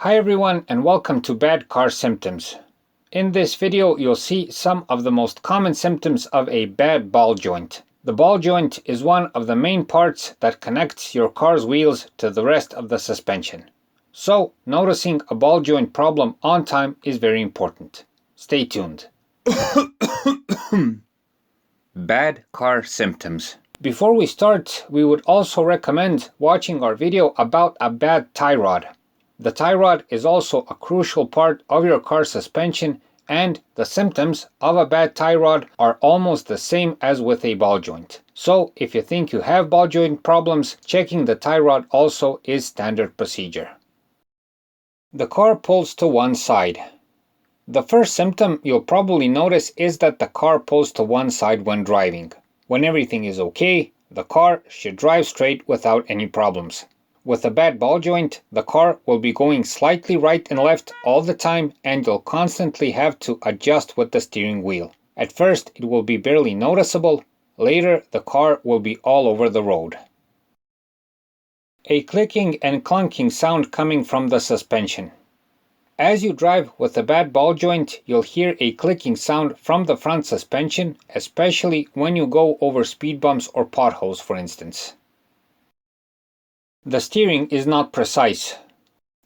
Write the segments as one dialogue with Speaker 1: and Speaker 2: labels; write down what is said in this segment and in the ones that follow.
Speaker 1: Hi everyone and welcome to Bad Car Symptoms. In this video you'll see some of the most common symptoms of a bad ball joint. The ball joint is one of the main parts that connects your car's wheels to the rest of the suspension. So noticing a ball joint problem on time is very important. Stay tuned. Bad car symptoms. Before we start, we would also recommend watching our video about a bad tie rod. The tie rod is also a crucial part of your car suspension, and the symptoms of a bad tie rod are almost the same as with a ball joint. So if you think you have ball joint problems, checking the tie rod also is standard procedure. The car pulls to one side. The first symptom you'll probably notice is that the car pulls to one side when driving. When everything is okay, the car should drive straight without any problems. With a bad ball joint, the car will be going slightly right and left all the time, and you'll constantly have to adjust with the steering wheel. At first, it will be barely noticeable. Later, the car will be all over the road. A clicking and clunking sound coming from the suspension. As you drive with a bad ball joint, you'll hear a clicking sound from the front suspension, especially when you go over speed bumps or potholes, for instance. The steering is not precise.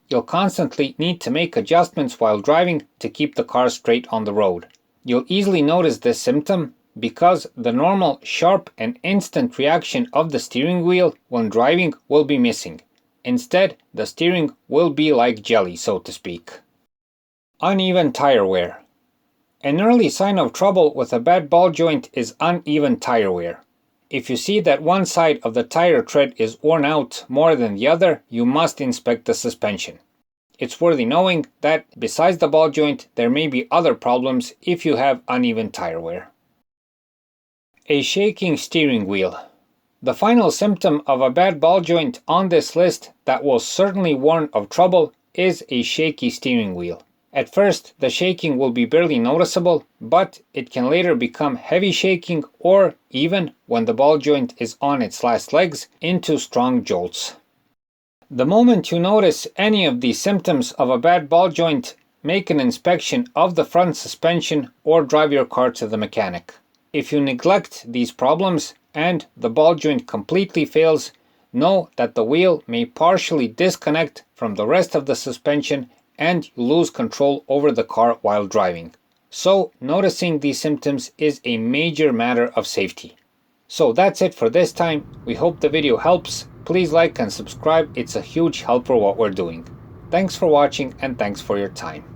Speaker 1: You'll constantly need to make adjustments while driving to keep the car straight on the road. You'll easily notice this symptom because the normal, sharp and instant reaction of the steering wheel when driving will be missing. Instead, the steering will be like jelly, so to speak. Uneven tire wear. An early sign of trouble with a bad ball joint is uneven tire wear. If you see that one side of the tire tread is worn out more than the other, you must inspect the suspension. It's worthy knowing that besides the ball joint, there may be other problems if you have uneven tire wear. A shaking steering wheel. The final symptom of a bad ball joint on this list that will certainly warn of trouble is a shaky steering wheel. At first, the shaking will be barely noticeable, but it can later become heavy shaking or, even when the ball joint is on its last legs, into strong jolts. The moment you notice any of these symptoms of a bad ball joint, make an inspection of the front suspension or drive your car to the mechanic. If you neglect these problems and the ball joint completely fails, know that the wheel may partially disconnect from the rest of the suspension and you lose control over the car while driving. So noticing these symptoms is a major matter of safety. So that's it for this time. We hope the video helps. Please like and subscribe. It's a huge help for what we're doing. Thanks for watching and thanks for your time.